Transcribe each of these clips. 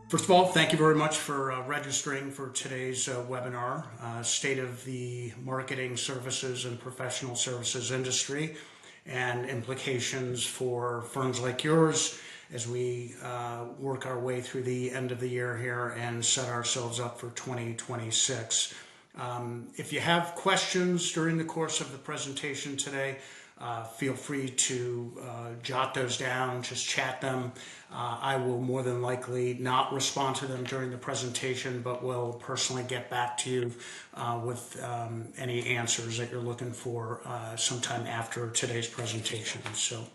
First of all, thank you very much for registering for today's webinar, State of the Marketing Services and Professional Services Industry and Implications for Firms like yours as we work our way through the end of the year here and set ourselves up for 2026. If you have questions during the course of the presentation today, feel free to jot those down, just chat them. I will more than likely not respond to them during the presentation, but will personally get back to you with any answers that you're looking for sometime after today's presentation. So,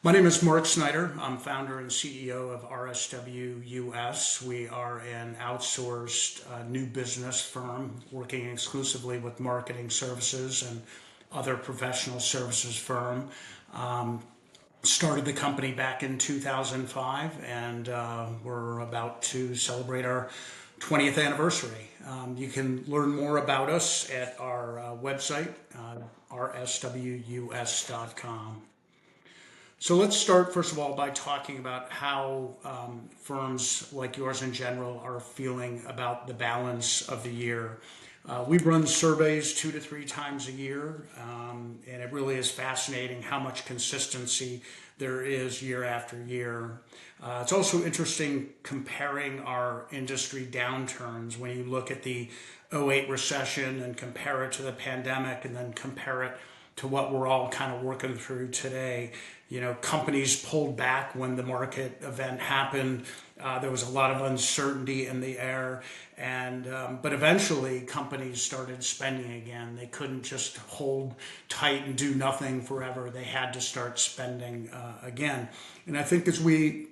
my name is Mark Snyder. I'm founder and CEO of RSW US. We are an outsourced new business firm working exclusively with marketing services and other professional services firm. Started the company back in 2005, and we're about to celebrate our 20th anniversary. You can learn more about us at our website, rswus.com. So let's start, first of all, by talking about how firms like yours in general are feeling about the balance of the year. We run surveys 2 to 3 times a year, and it really is fascinating how much consistency there is year after year. It's also interesting comparing our industry downturns when you look at the '08 recession and compare it to the pandemic and then compare it to what we're all kind of working through today. You know, companies pulled back when the market event happened. There was a lot of uncertainty in the air, and but eventually companies started spending again. They couldn't just hold tight and do nothing forever. They had to start spending again. And I think as we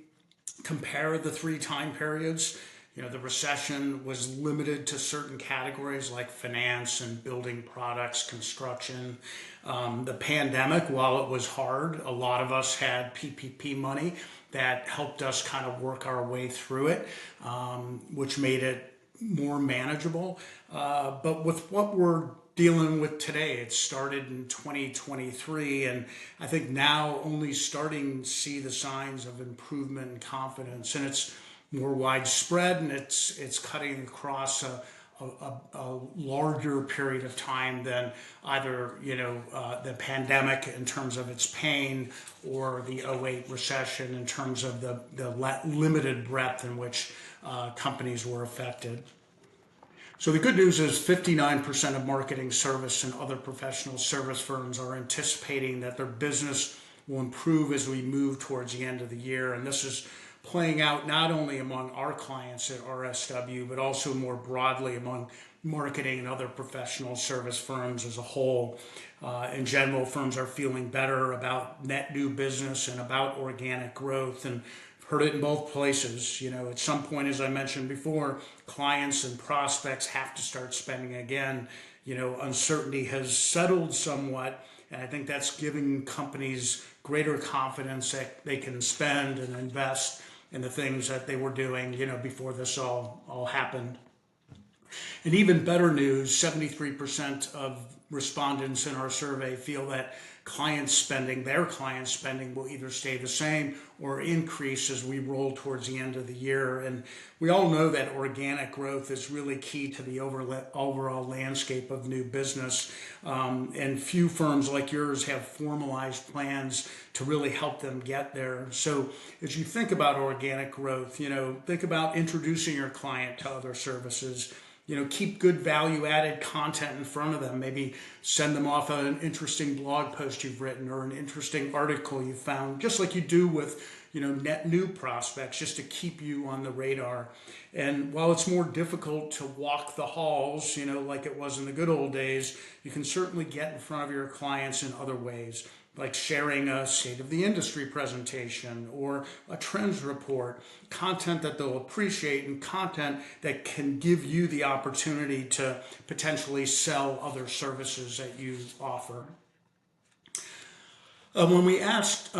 compare the 3 time periods, you know, the recession was limited to certain categories like finance and building products, construction. The pandemic, while it was hard, a lot of us had PPP money that helped us kind of work our way through it, which made it more manageable. But with what we're dealing with today, it started in 2023, and I think now only starting to see the signs of improvement and confidence, and it's more widespread, and it's cutting across a larger period of time than either, you know, the pandemic in terms of its pain or the '08 recession in terms of the limited breadth in which companies were affected. So the good news is 59% of marketing service and other professional service firms are anticipating that their business will improve as we move towards the end of the year, and this is playing out not only among our clients at RSW, but also more broadly among marketing and other professional service firms as a whole. In general, firms are feeling better about net new business and about organic growth, and heard it in both places. You know, at some point, as I mentioned before, clients and prospects have to start spending again. You know, uncertainty has settled somewhat, and I think that's giving companies greater confidence that they can spend and invest in the things that they were doing, you know, before this all happened. And even better news, 73% of respondents in our survey feel that their client spending will either stay the same or increase as we roll towards the end of the year. And we all know that organic growth is really key to the overall landscape of new business. And few firms like yours have formalized plans to really help them get there. So as you think about organic growth, you know, think about introducing your client to other services. You know, keep good value-added content in front of them. Maybe send them off an interesting blog post you've written or an interesting article you found, just like you do with, you know, net new prospects, just to keep you on the radar. And while it's more difficult to walk the halls, you know, like it was in the good old days, you can certainly get in front of your clients in other ways, like sharing a state of the industry presentation or a trends report, content that they'll appreciate and content that can give you the opportunity to potentially sell other services that you offer. When we asked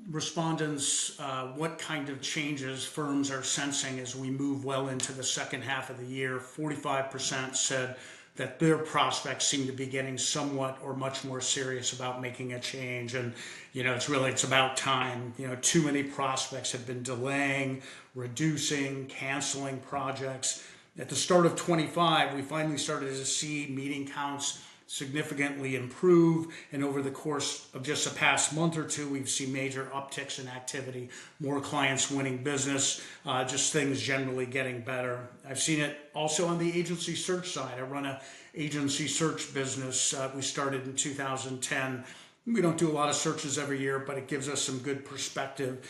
respondents what kind of changes firms are sensing as we move well into the second half of the year, 45% said that their prospects seem to be getting somewhat or much more serious about making a change. And, it's about time. Too many prospects have been delaying, reducing, canceling projects. At the start of 25, we finally started to see meeting counts significantly improve, and over the course of just the past month or two, we've seen major upticks in activity, more clients winning business, just things generally getting better. I've seen it also on the agency search side. I run an agency search business. We started in 2010. We don't do a lot of searches every year, but it gives us some good perspective.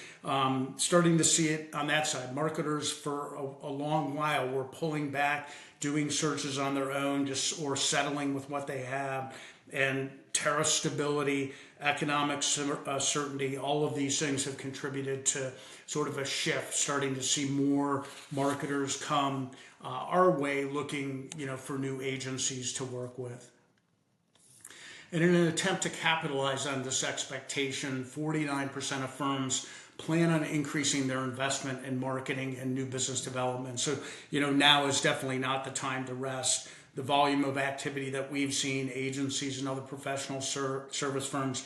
Starting to see it on that side. Marketers for a long while were pulling back, doing searches on their own, or settling with what they have. And tariff stability, economic certainty, all of these things have contributed to sort of a shift, starting to see more marketers come our way looking, for new agencies to work with. And in an attempt to capitalize on this expectation, 49% of firms plan on increasing their investment in marketing and new business development. So, now is definitely not the time to rest. The volume of activity that we've seen, agencies and other professional service firms,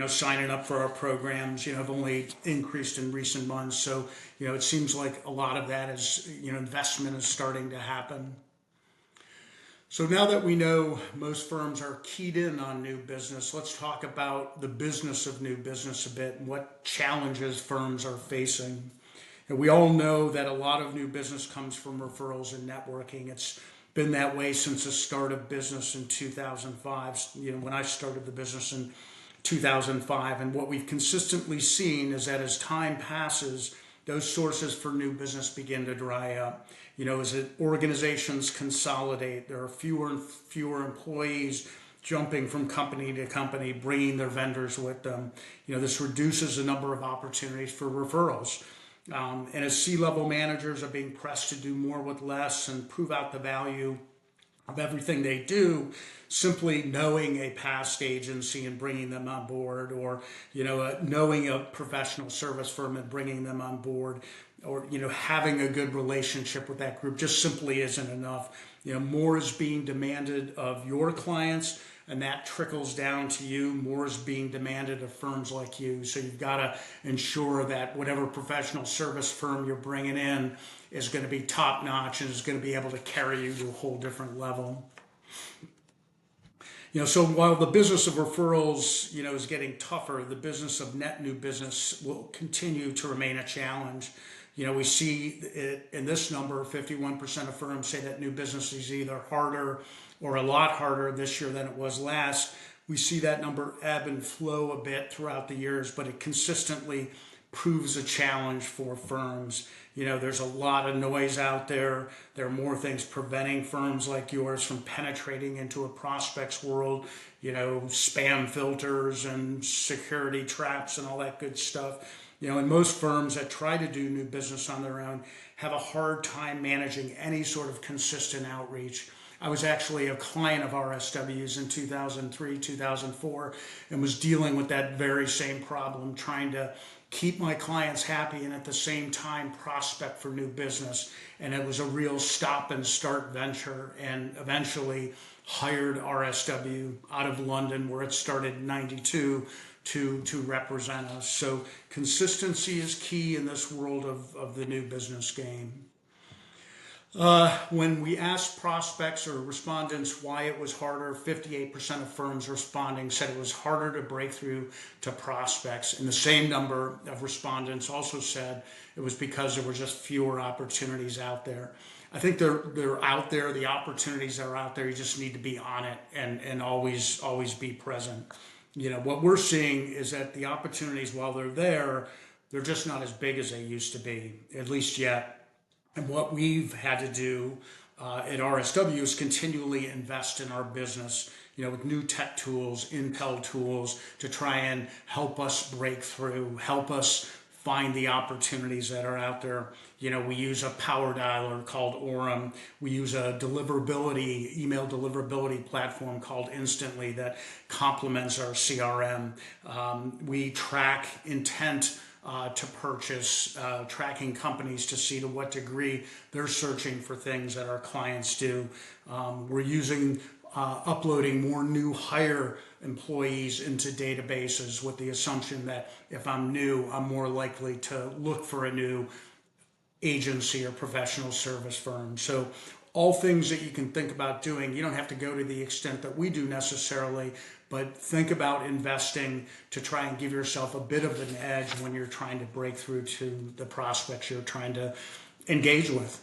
signing up for our programs, have only increased in recent months. So, it seems like a lot of that is, investment is starting to happen. So now that we know most firms are keyed in on new business, let's talk about the business of new business a bit and what challenges firms are facing. And we all know that a lot of new business comes from referrals and networking. It's been that way since the start of business in 2005, when I started the business in 2005. And what we've consistently seen is that as time passes, those sources for new business begin to dry up. As organizations consolidate, there are fewer and fewer employees jumping from company to company, bringing their vendors with them. This reduces the number of opportunities for referrals. And as C-level managers are being pressed to do more with less and prove out the value of everything they do, simply knowing a past agency and bringing them on board, or knowing a professional service firm and bringing them on board, or having a good relationship with that group just simply isn't enough. More is being demanded of your clients, and that trickles down to you. More is being demanded of firms like you. So you've got to ensure that whatever professional service firm you're bringing in is going to be top notch and is going to be able to carry you to a whole different level. So while the business of referrals, is getting tougher, the business of net new business will continue to remain a challenge. We see it in this number, 51% of firms say that new business is either harder or a lot harder this year than it was last. We see that number ebb and flow a bit throughout the years, but it consistently proves a challenge for firms. There's a lot of noise out there. There are more things preventing firms like yours from penetrating into a prospect's world, spam filters and security traps and all that good stuff. And most firms that try to do new business on their own have a hard time managing any sort of consistent outreach. I was actually a client of RSW's in 2003, 2004, and was dealing with that very same problem, trying to keep my clients happy and at the same time prospect for new business. And it was a real stop and start venture, and eventually hired RSW out of London, where it started in 92, to represent us. So consistency is key in this world of the new business game. When we asked prospects or respondents why it was harder, 58% of firms responding said it was harder to break through to prospects. And the same number of respondents also said it was because there were just fewer opportunities out there. I think they're out there. The opportunities are out there. You just need to be on it and always be present. What we're seeing is that the opportunities, while they're there, they're just not as big as they used to be, at least yet. And what we've had to do at RSW is continually invest in our business, with new tech tools, Intel tools, to try and help us break through, help us find the opportunities that are out there. We use a power dialer called Orem. We use a email deliverability platform called Instantly that complements our CRM. We track intent to purchase, tracking companies to see to what degree they're searching for things that our clients do. We're using uploading more new hire employees into databases with the assumption that if I'm new, I'm more likely to look for a new agency or professional service firm. So all things that you can think about doing. You don't have to go to the extent that we do necessarily, but think about investing to try and give yourself a bit of an edge when you're trying to break through to the prospects you're trying to engage with.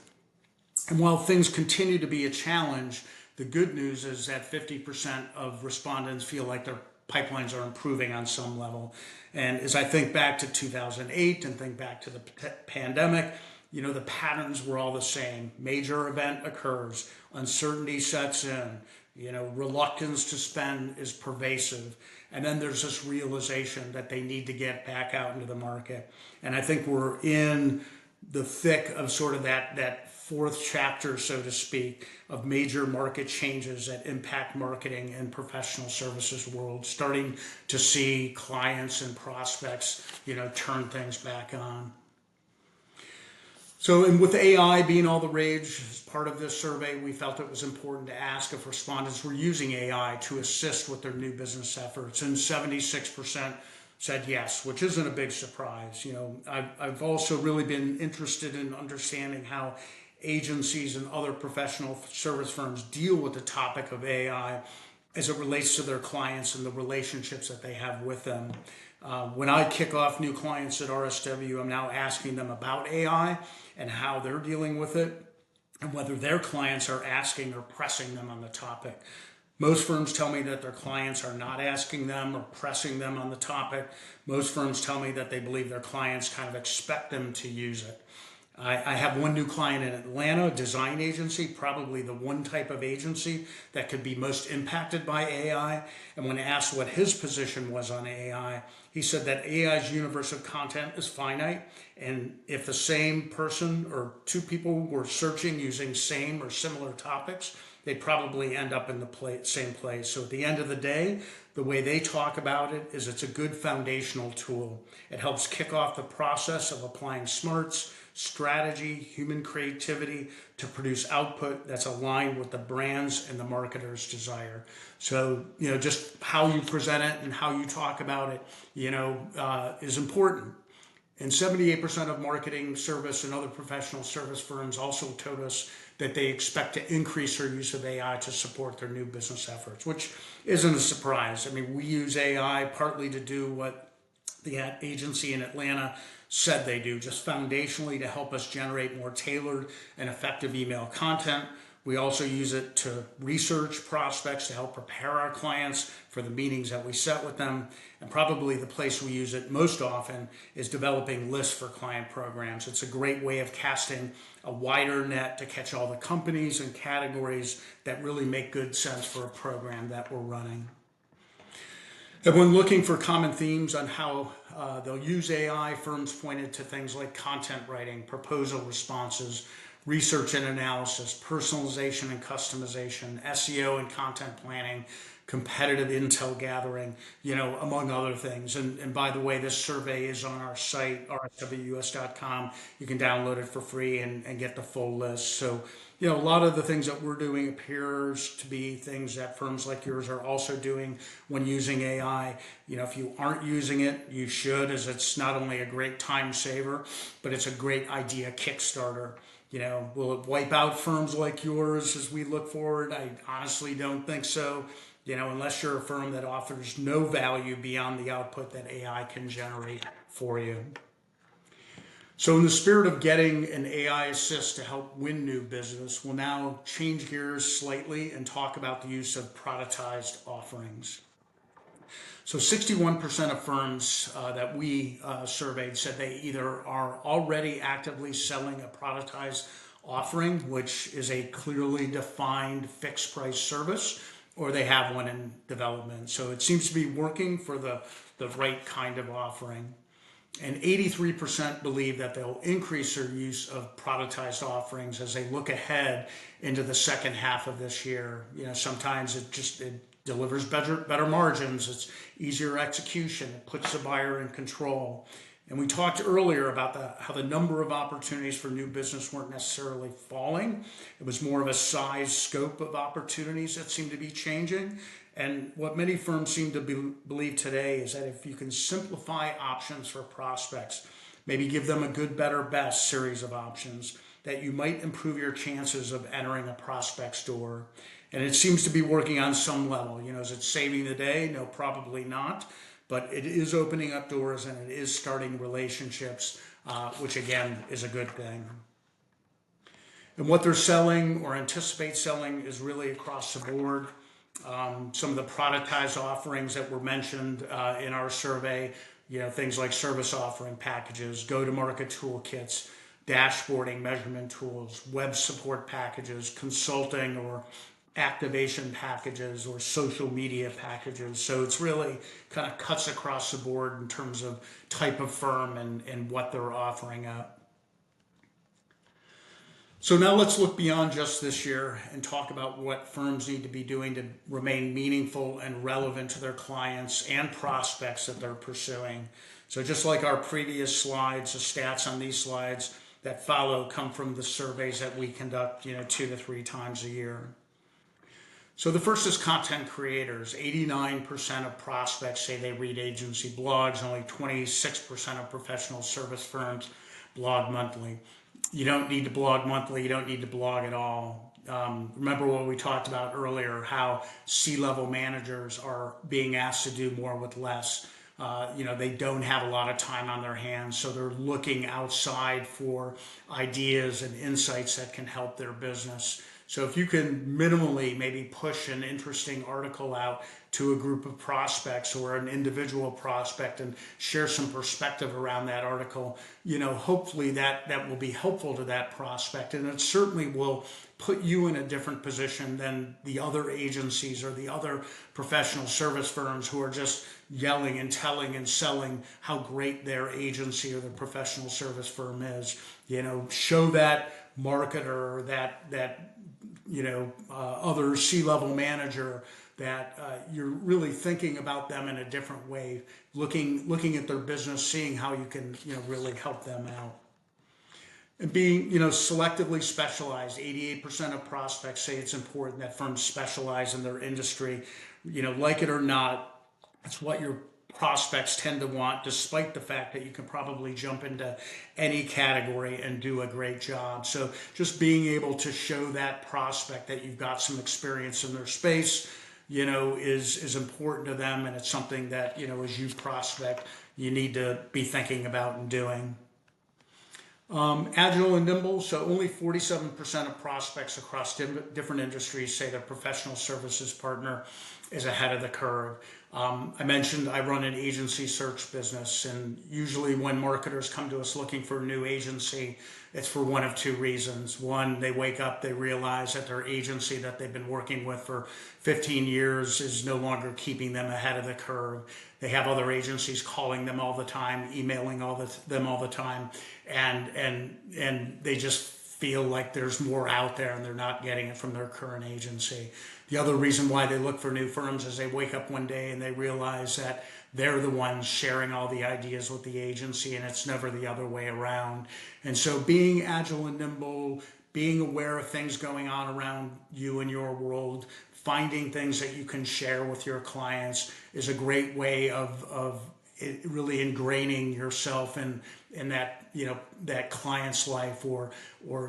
And while things continue to be a challenge, the good news is that 50% of respondents feel like their pipelines are improving on some level. And as I think back to 2008 and think back to the pandemic, the patterns were all the same. Major event occurs, uncertainty sets in, reluctance to spend is pervasive. And then there's this realization that they need to get back out into the market. And I think we're in the thick of sort of that fourth chapter, so to speak, of major market changes that impact marketing and professional services world, starting to see clients and prospects, turn things back on. So, and with AI being all the rage, as part of this survey, we felt it was important to ask if respondents were using AI to assist with their new business efforts, and 76% said yes, which isn't a big surprise. I've also really been interested in understanding how agencies and other professional service firms deal with the topic of AI as it relates to their clients and the relationships that they have with them. When I kick off new clients at RSW, I'm now asking them about AI and how they're dealing with it and whether their clients are asking or pressing them on the topic. Most firms tell me that their clients are not asking them or pressing them on the topic. Most firms tell me that they believe their clients kind of expect them to use it. I have one new client in Atlanta, a design agency, probably the one type of agency that could be most impacted by AI. And when asked what his position was on AI, he said that AI's universe of content is finite. And if the same person or two people were searching using same or similar topics, they'd probably end up in the same place. So at the end of the day, the way they talk about it is it's a good foundational tool. It helps kick off the process of applying smarts, strategy, human creativity to produce output that's aligned with the brand's and the marketer's desire. So, just how you present it and how you talk about it, is important. And 78% of marketing service and other professional service firms also told us that they expect to increase their use of AI to support their new business efforts, which isn't a surprise. I mean, we use AI partly to do what the agency in Atlanta said they do, just foundationally to help us generate more tailored and effective email content. We also use it to research prospects to help prepare our clients for the meetings that we set with them. And probably the place we use it most often is developing lists for client programs. It's a great way of casting a wider net to catch all the companies and categories that really make good sense for a program that we're running. And when looking for common themes on how they'll use AI, firms pointed to things like content writing, proposal responses, research and analysis, personalization and customization, SEO and content planning, competitive intel gathering, among other things. And by the way, this survey is on our site, rswus.com. You can download it for free and get the full list. So, a lot of the things that we're doing appears to be things that firms like yours are also doing when using AI. If you aren't using it, you should, as it's not only a great time saver, but it's a great idea kickstarter. Will it wipe out firms like yours as we look forward? I honestly don't think so. Unless you're a firm that offers no value beyond the output that AI can generate for you. So in the spirit of getting an AI assist to help win new business, we'll now change gears slightly and talk about the use of productized offerings. So 61% of firms that we surveyed said they either are already actively selling a productized offering, which is a clearly defined fixed price service, or they have one in development. So it seems to be working for the right kind of offering. And 83% believe that they'll increase their use of productized offerings as they look ahead into the second half of this year. Sometimes it delivers better margins, it's easier execution, it puts the buyer in control. And we talked earlier about how the number of opportunities for new business weren't necessarily falling. It was more of a size scope of opportunities that seemed to be changing. And what many firms seem to believe today is that if you can simplify options for prospects, maybe give them a good, better, best series of options, that you might improve your chances of entering a prospect's door. And it seems to be working on some level. Is it saving the day? No, probably not. But it is opening up doors and it is starting relationships, which again is a good thing. And what they're selling or anticipate selling is really across the board. Some of the productized offerings that were mentioned in our survey, things like service offering packages, go-to-market toolkits, dashboarding measurement tools, web support packages, consulting or activation packages, or social media packages. So it's really kind of cuts across the board in terms of type of firm and what they're offering up. So now let's look beyond just this year and talk about what firms need to be doing to remain meaningful and relevant to their clients and prospects that they're pursuing. So just like our previous slides, the stats on these slides that follow come from the surveys that we conduct, 2 to 3 times a year. So the first is content creators. 89% of prospects say they read agency blogs. Only 26% of professional service firms blog monthly. You don't need to blog monthly. You don't need to blog at all. Remember what we talked about earlier, how C-level managers are being asked to do more with less. They don't have a lot of time on their hands, so they're looking outside for ideas and insights that can help their business. So if you can minimally maybe push an interesting article out to a group of prospects or an individual prospect and share some perspective around that article, hopefully that will be helpful to that prospect. And it certainly will put you in a different position than the other agencies or the other professional service firms who are just yelling and telling and selling how great their agency or their professional service firm is. Show that marketer or that other C-level manager that you're really thinking about them in a different way, looking at their business, seeing how you can really help them out. And being selectively specialized. 88% of prospects say it's important that firms specialize in their industry. Like it or not, that's what your prospects tend to want, despite the fact that you can probably jump into any category and do a great job. So just being able to show that prospect that you've got some experience in their space, is important to them, and it's something that, as you prospect, you need to be thinking about and doing. Agile and nimble. So only 47% of prospects across different industries say their professional services partner is ahead of the curve. I mentioned I run an agency search business, and usually when marketers come to us looking for a new agency, it's for one of 2 reasons. One, they wake up, they realize that their agency that they've been working with for 15 years is no longer keeping them ahead of the curve. They have other agencies calling them all the time, emailing them all the time, and they just feel like there's more out there and they're not getting it from their current agency. The other reason why they look for new firms is they wake up one day and they realize that they're the ones sharing all the ideas with the agency, and it's never the other way around. And so being agile and nimble, being aware of things going on around you and your world, finding things that you can share with your clients is a great way of really ingraining yourself in that that client's life, or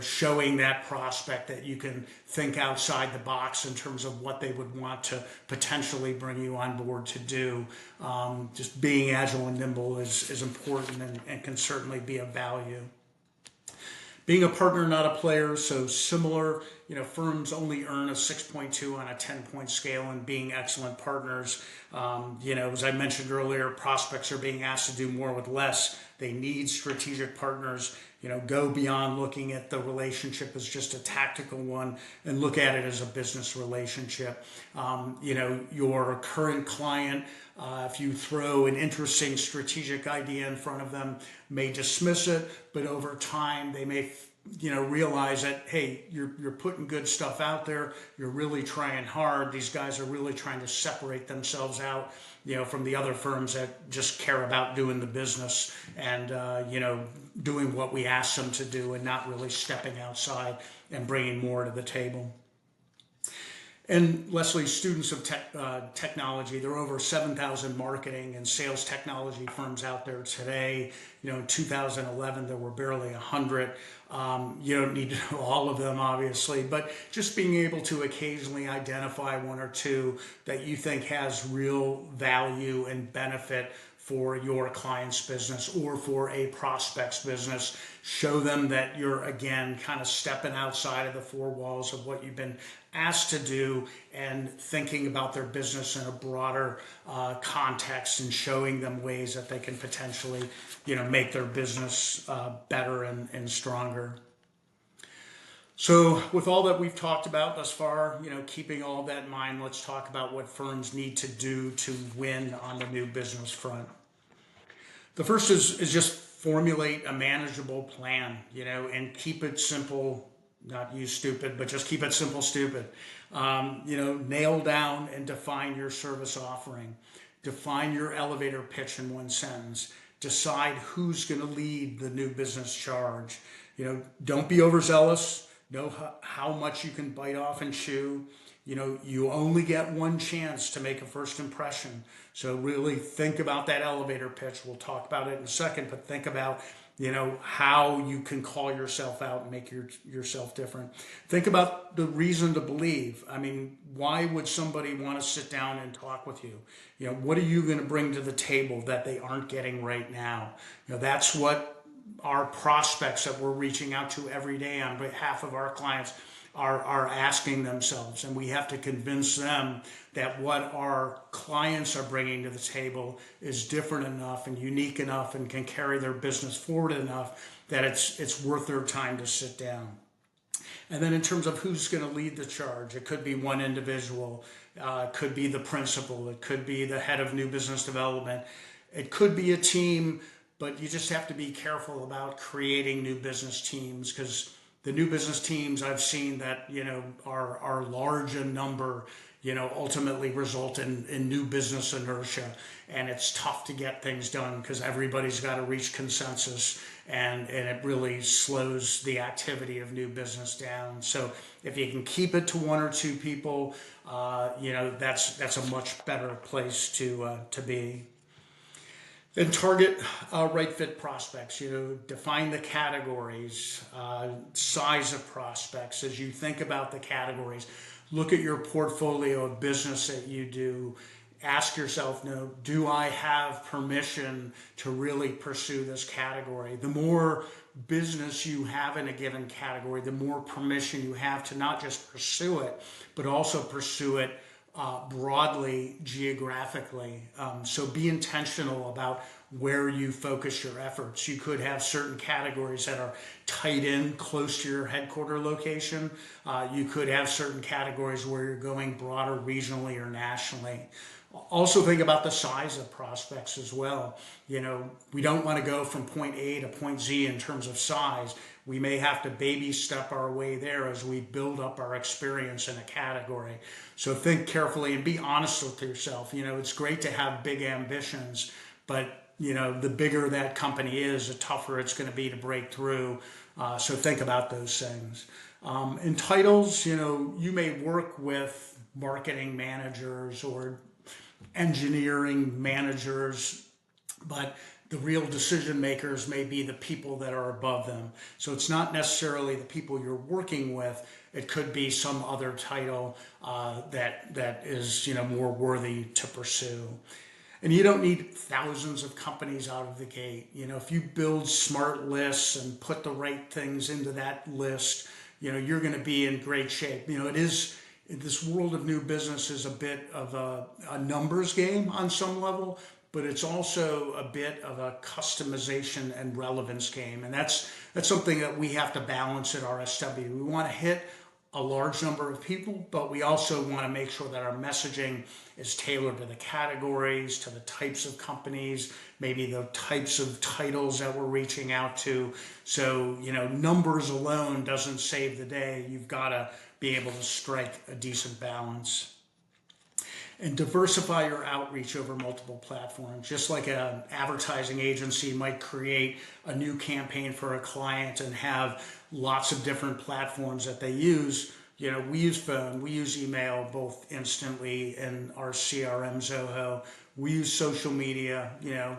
showing that prospect that you can think outside the box in terms of what they would want to potentially bring you on board to do. Just being agile and nimble is important and can certainly be of value. Being a partner, not a player, so similar, firms only earn a 6.2 on a 10-point scale, and being excellent partners. As I mentioned earlier, prospects are being asked to do more with less. They need strategic partners. Go beyond looking at the relationship as just a tactical one and look at it as a business relationship. Your current client, if you throw an interesting strategic idea in front of them, may dismiss it, but over time they may realize that, hey, you're putting good stuff out there. You're really trying hard. These guys are really trying to separate themselves out, from the other firms that just care about doing the business and, doing what we ask them to do and not really stepping outside and bringing more to the table. And Leslie, students of technology, there are over 7,000 marketing and sales technology firms out there today. In 2011, there were barely 100. You don't need to know all of them, obviously, but just being able to occasionally identify one or two that you think has real value and benefit for your client's business or for a prospect's business. Show them that you're, again, kind of stepping outside of the four walls of what you've been asked to do and thinking about their business in a broader context and showing them ways that they can potentially, make their business better and stronger. So with all that we've talked about thus far, keeping all that in mind, let's talk about what firms need to do to win on the new business front. The first is just formulate a manageable plan, and keep it simple, not you stupid, but just keep it simple, stupid. Nail down and define your service offering. Define your elevator pitch in one sentence. Decide who's going to lead the new business charge. Don't be overzealous. Know how much you can bite off and chew. You only get one chance to make a first impression. So really think about that elevator pitch. We'll talk about it in a second, but think about, how you can call yourself out and make yourself different. Think about the reason to believe. I mean, why would somebody want to sit down and talk with you? What are you going to bring to the table that they aren't getting right now? That's what our prospects that we're reaching out to every day on behalf of our clients are asking themselves, and we have to convince them that what our clients are bringing to the table is different enough and unique enough and can carry their business forward enough that it's worth their time to sit down. And then in terms of who's going to lead the charge, it could be one individual, it could be the principal, it could be the head of new business development, it could be a team, but you just have to be careful about creating new business teams, because the new business teams I've seen that, are large in number, ultimately result in new business inertia. And it's tough to get things done because everybody's got to reach consensus, and it really slows the activity of new business down. So if you can keep it to one or two people, that's a much better place to be. Then target right fit prospects, define the categories, size of prospects. As you think about the categories, look at your portfolio of business that you do. Ask yourself, do I have permission to really pursue this category? The more business you have in a given category, the more permission you have to not just pursue it, but also pursue it broadly geographically. So be intentional about where you focus your efforts. You could have certain categories that are tight in close to your headquarter location. You could have certain categories where you're going broader regionally or nationally. Also think about the size of prospects as well. We don't want to go from point A to point Z in terms of size. We may have to baby step our way there as we build up our experience in a category. So think carefully and be honest with yourself. It's great to have big ambitions, but the bigger that company is, the tougher it's going to be to break through. So think about those things. In titles, you may work with marketing managers or engineering managers, but the real decision makers may be the people that are above them. So it's not necessarily the people you're working with. It could be some other title that is more worthy to pursue. And you don't need thousands of companies out of the gate. If you build smart lists and put the right things into that list, you're going to be in great shape. This world of new business is a bit of a numbers game on some level, but it's also a bit of a customization and relevance game. And that's something that we have to balance at RSW. We want to hit a large number of people, but we also want to make sure that our messaging is tailored to the categories, to the types of companies, maybe the types of titles that we're reaching out to. So, numbers alone doesn't save the day. You've got to be able to strike a decent balance. And diversify your outreach over multiple platforms. Just like an advertising agency might create a new campaign for a client and have lots of different platforms that they use. We use phone, we use email, both instantly in our CRM Zoho. We use social media,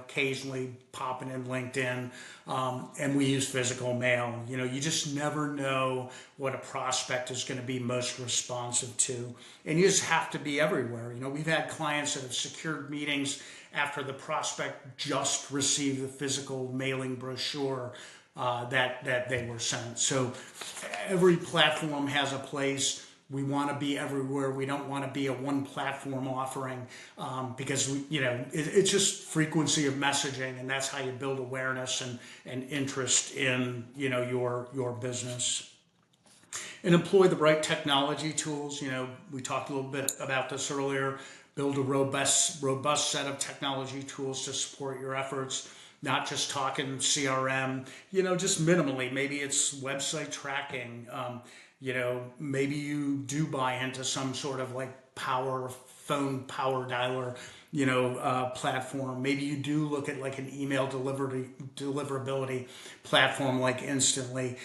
occasionally popping in LinkedIn, and we use physical mail. You just never know what a prospect is going to be most responsive to. And you just have to be everywhere. We've had clients that have secured meetings after the prospect just received the physical mailing brochure that they were sent. So every platform has a place. We want to be everywhere. We don't want to be a one platform offering because it's just frequency of messaging, and that's how you build awareness and interest in your business. And employ the right technology tools. We talked a little bit about this earlier. Build a robust set of technology tools to support your efforts. Not just talking CRM, just minimally. Maybe it's website tracking. Maybe you do buy into some sort of like phone power dialer, platform. Maybe you do look at like an email deliverability platform like Instantly.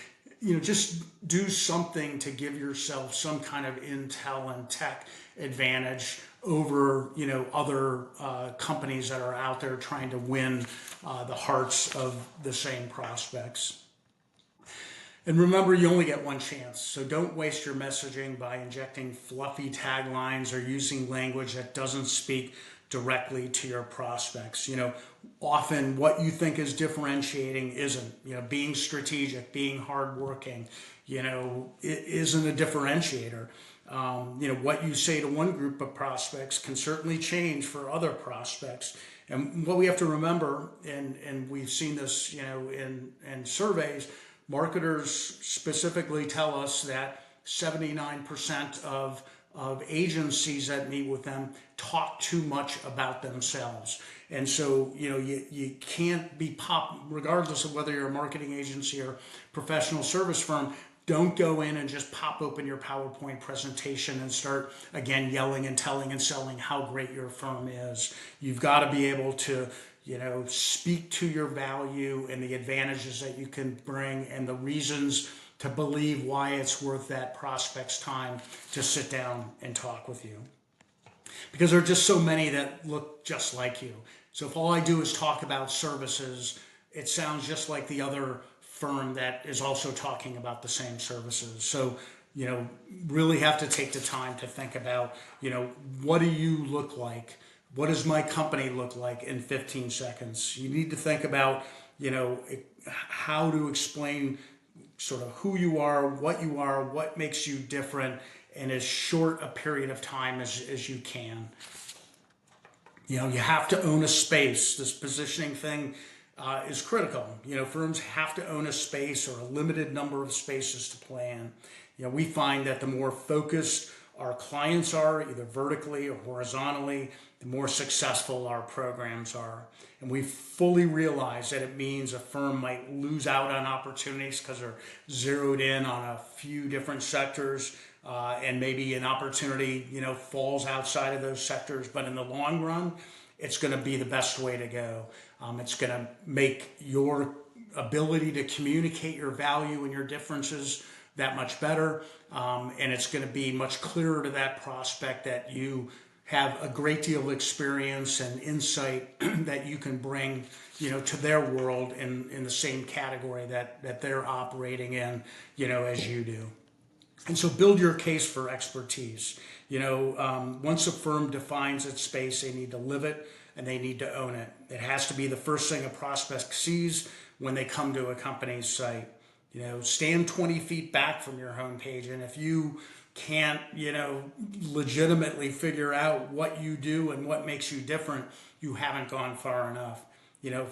Just do something to give yourself some kind of intel and tech advantage over, other companies that are out there trying to win the hearts of the same prospects. And remember, you only get one chance, so don't waste your messaging by injecting fluffy taglines or using language that doesn't speak directly to your prospects. Often what you think is differentiating isn't. Being strategic, being hardworking, it isn't a differentiator. What you say to one group of prospects can certainly change for other prospects. And what we have to remember, and we've seen this, in surveys, marketers specifically tell us that 79% of agencies that meet with them talk too much about themselves. And so, you can't be regardless of whether you're a marketing agency or professional service firm, don't go in and just pop open your PowerPoint presentation and start, again, yelling and telling and selling how great your firm is. You've got to be able to speak to your value and the advantages that you can bring and the reasons to believe why it's worth that prospect's time to sit down and talk with you. Because there are just so many that look just like you. So if all I do is talk about services, it sounds just like the other firm that is also talking about the same services. So, really have to take the time to think about, what do you look like? What does my company look like in 15 seconds? You need to think about, how to explain sort of who you are, what makes you different in as short a period of time as you can. You have to own a space. This positioning thing is critical. Firms have to own a space or a limited number of spaces to play in. We find that the more focused our clients are, either vertically or horizontally, the more successful our programs are. And we fully realize that it means a firm might lose out on opportunities because they're zeroed in on a few different sectors, and maybe an opportunity, falls outside of those sectors. But in the long run, it's going to be the best way to go. It's going to make your ability to communicate your value and your differences that much better. And it's going to be much clearer to that prospect that you have a great deal of experience and insight that you can bring, to their world in the same category that they're operating in, as you do. And so build your case for expertise. Once a firm defines its space, they need to live it and they need to own it. It has to be the first thing a prospect sees when they come to a company's site. Stand 20 feet back from your homepage, and if you can't, legitimately figure out what you do and what makes you different, you haven't gone far enough.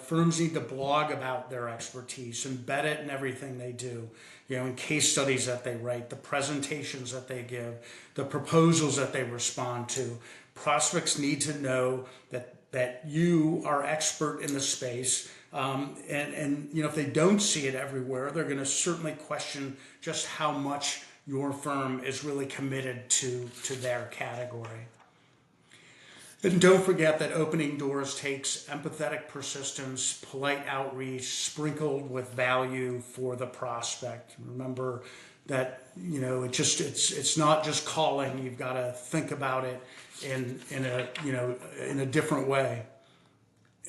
Firms need to blog about their expertise, embed it in everything they do, in case studies that they write, the presentations that they give, the proposals that they respond to. Prospects need to know that you are expert in the space. And if they don't see it everywhere, they're going to certainly question just how much your firm is really committed to their category. And don't forget that opening doors takes empathetic persistence, polite outreach, sprinkled with value for the prospect. Remember that it's not just calling. You've got to think about it in a different way.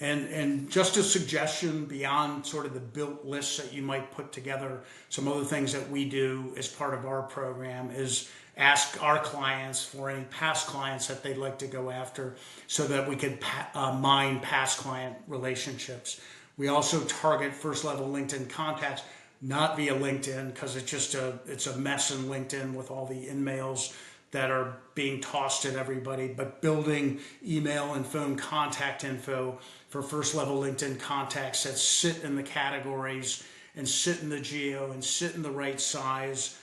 And just a suggestion beyond sort of the built lists that you might put together, some other things that we do as part of our program is ask our clients for any past clients that they'd like to go after so that we could mine past client relationships. We also target first level LinkedIn contacts, not via LinkedIn because it's a mess in LinkedIn with all the in-mails that are being tossed at everybody, but building email and phone contact info for first level LinkedIn contacts that sit in the categories and sit in the geo and sit in the right size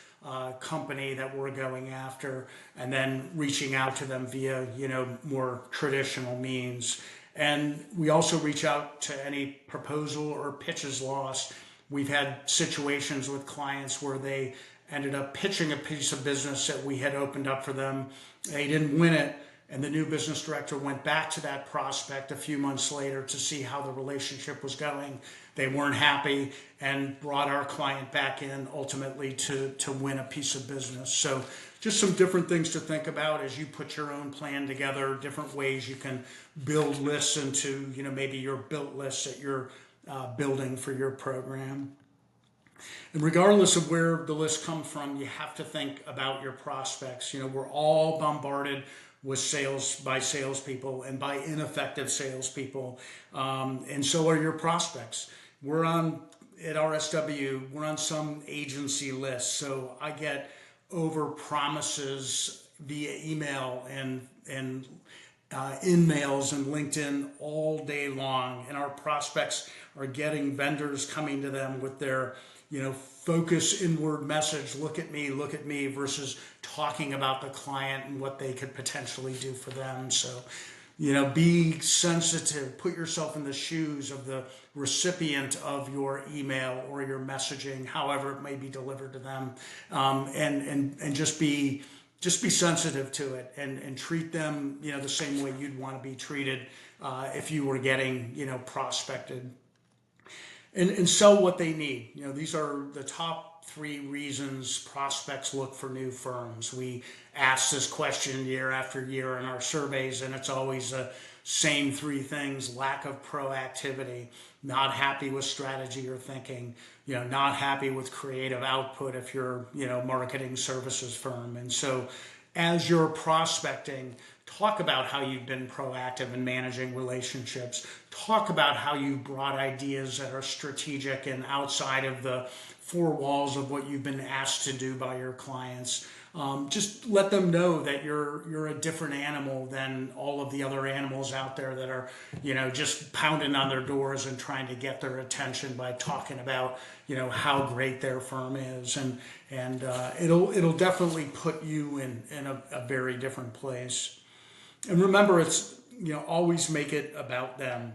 company that we're going after, and then reaching out to them via more traditional means. And we also reach out to any proposal or pitches lost. We've had situations with clients where they ended up pitching a piece of business that we had opened up for them. They didn't win it, and the new business director went back to that prospect a few months later to see how the relationship was going. They weren't happy and brought our client back in ultimately to win a piece of business. So just some different things to think about as you put your own plan together, different ways you can build lists into maybe your built lists that you're building for your program. And regardless of where the list comes from, you have to think about your prospects. We're all bombarded with salespeople and by ineffective salespeople, and so are your prospects. At RSW, we're on some agency list, so I get over promises via email and in-mails and LinkedIn all day long, and our prospects are getting vendors coming to them with their focus inward message, look at me, versus talking about the client and what they could potentially do for them. So, be sensitive, put yourself in the shoes of the recipient of your email or your messaging, however it may be delivered to them, and just be sensitive to it and treat them, the same way you'd want to be treated if you were getting, prospected. And sell what they need. These are the top 3 reasons prospects look for new firms. We ask this question year after year in our surveys, and it's always the same 3 things: lack of proactivity, not happy with strategy or thinking, not happy with creative output if you're, marketing services firm. And so as you're prospecting, talk about how you've been proactive in managing relationships. Talk about how you brought ideas that are strategic and outside of the 4 walls of what you've been asked to do by your clients. Just let them know that you're a different animal than all of the other animals out there that are, just pounding on their doors and trying to get their attention by talking about, how great their firm is, and it'll definitely put you in a very different place. And remember, it's always make it about them.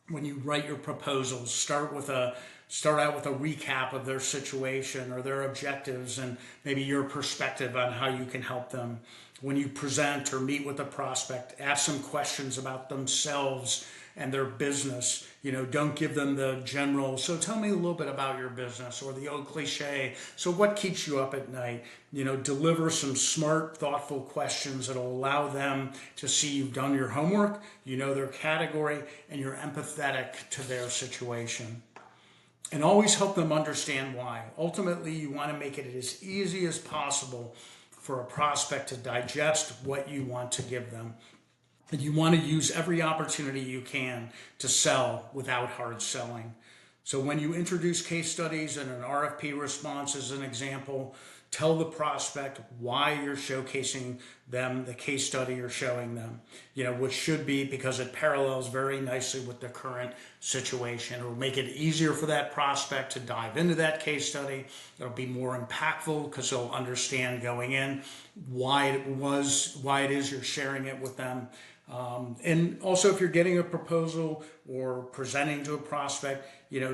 When you write your proposals, start out with a recap of their situation or their objectives and maybe your perspective on how you can help them. When you present or meet with a prospect, ask some questions about themselves and their business. Don't give them the general, so tell me a little bit about your business, or the old cliche, so what keeps you up at night? Deliver some smart, thoughtful questions that'll allow them to see you've done your homework, their category, and you're empathetic to their situation. And always help them understand why. Ultimately, you want to make it as easy as possible for a prospect to digest what you want to give them. And you want to use every opportunity you can to sell without hard selling. So when you introduce case studies and an RFP response as an example, Tell the prospect why you're showcasing them the case study you're showing them, which should be because it parallels very nicely with the current situation. It'll make it easier for that prospect to dive into that case study. It'll be more impactful because they'll understand going in why it is you're sharing it with them. And also, if you're getting a proposal or presenting to a prospect,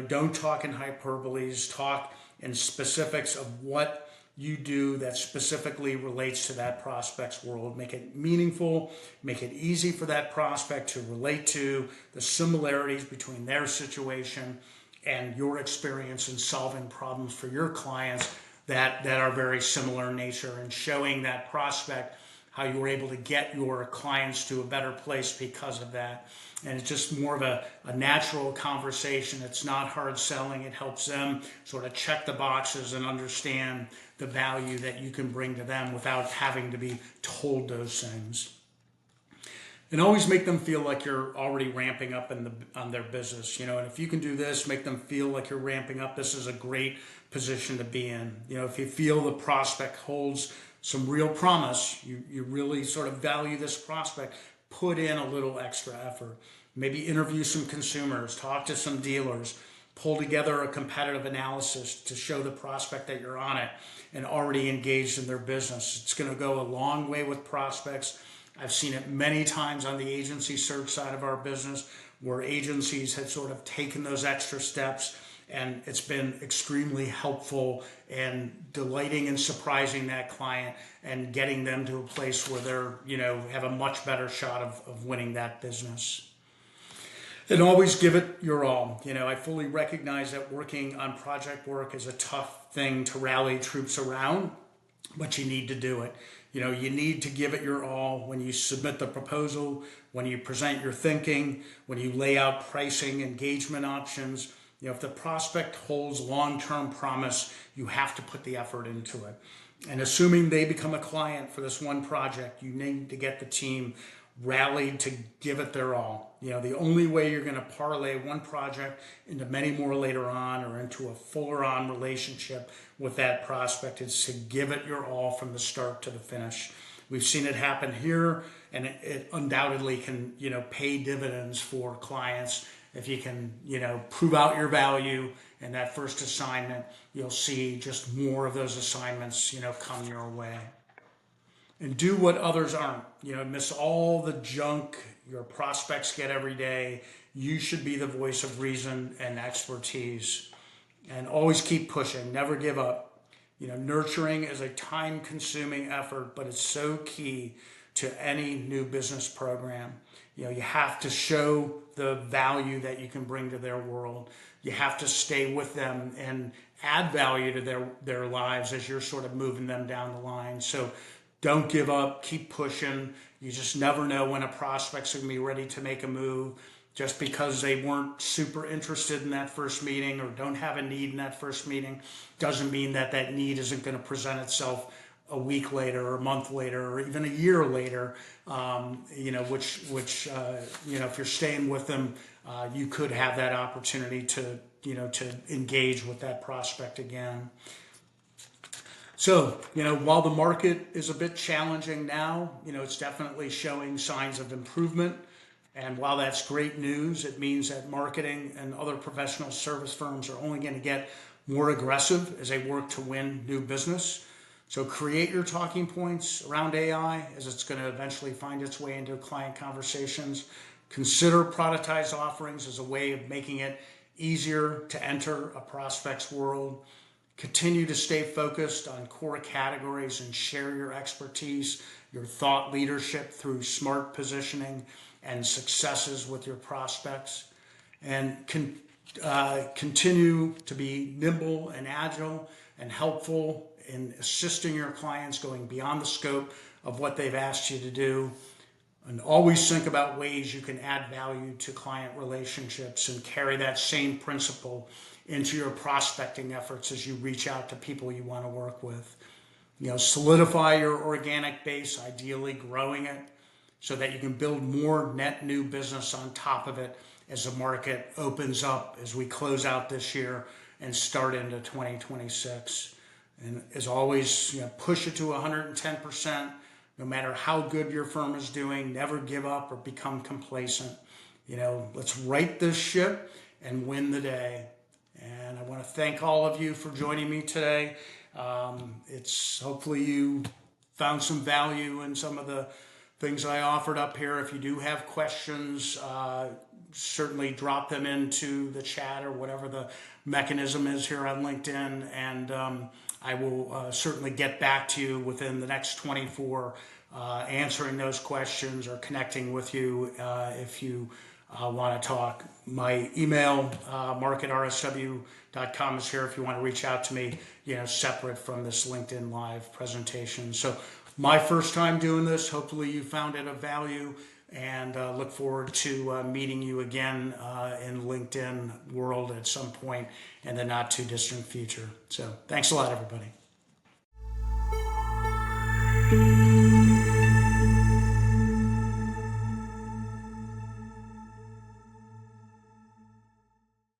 don't talk in hyperboles, talk in specifics of what you do that specifically relates to that prospect's world. Make it meaningful, make it easy for that prospect to relate to the similarities between their situation and your experience in solving problems for your clients that are very similar in nature, and showing that prospect how you were able to get your clients to a better place because of that. And it's just more of a natural conversation. It's not hard selling. It helps them sort of check the boxes and understand the value that you can bring to them without having to be told those things. And always make them feel like you're already ramping up on their business, and if you can do this, make them feel like you're ramping up. This is a great position to be in. If you feel the prospect holds some real promise, you really sort of value this prospect, put in a little extra effort. Maybe interview some consumers, talk to some dealers, pull together a competitive analysis to show the prospect that you're on it and already engaged in their business. It's going to go a long way with prospects. I've seen it many times on the agency search side of our business where agencies have sort of taken those extra steps, and it's been extremely helpful and delighting and surprising that client and getting them to a place where they're, have a much better shot of winning that business. And always give it your all. I fully recognize that working on project work is a tough thing to rally troops around, but you need to do it. You need to give it your all when you submit the proposal, when you present your thinking, when you lay out pricing, engagement options. If the prospect holds long-term promise, you have to put the effort into it. And assuming they become a client for this one project, you need to get the team rallied to give it their all. The only way you're going to parlay one project into many more later on, or into a fuller on relationship with that prospect, is to give it your all from the start to the finish. We've seen it happen here, and it undoubtedly can, pay dividends for clients. If you can, prove out your value in that first assignment, you'll see just more of those assignments, come your way. And do what others aren't. Miss all the junk your prospects get every day. You should be the voice of reason and expertise. And always keep pushing. Never give up. Nurturing is a time-consuming effort, but it's so key to any new business program. You have to show the value that you can bring to their world. You have to stay with them and add value to their lives as you're sort of moving them down the line. So don't give up, keep pushing. You just never know when a prospect's going to be ready to make a move. Just because they weren't super interested in that first meeting or don't have a need in that first meeting doesn't mean that need isn't going to present itself a week later or a month later or even a year later, which if you're staying with them, you could have that opportunity to engage with that prospect again. So, while the market is a bit challenging now, it's definitely showing signs of improvement. And while that's great news, it means that marketing and other professional service firms are only going to get more aggressive as they work to win new business. So create your talking points around AI as it's going to eventually find its way into client conversations. Consider productized offerings as a way of making it easier to enter a prospect's world. Continue to stay focused on core categories and share your expertise, your thought leadership through smart positioning and successes with your prospects. And continue to be nimble and agile and helpful in assisting your clients, going beyond the scope of what they've asked you to do. And always think about ways you can add value to client relationships and carry that same principle into your prospecting efforts as you reach out to people you want to work with. Solidify your organic base, ideally growing it, so that you can build more net new business on top of it as the market opens up as we close out this year and start into 2026. And as always, push it to 110%. No matter how good your firm is doing, never give up or become complacent. Let's right this ship and win the day. And I want to thank all of you for joining me today. It's hopefully you found some value in some of the things I offered up here. If you do have questions, certainly drop them into the chat or whatever the mechanism is here on LinkedIn, and I will certainly get back to you within the next 24 answering those questions or connecting with you if you want to talk. My email, mark@rsw.com, is here if you want to reach out to me, separate from this LinkedIn Live presentation. So my first time doing this, hopefully you found it of value, and look forward to meeting you again in LinkedIn world at some point in the not too distant future. So thanks a lot, everybody.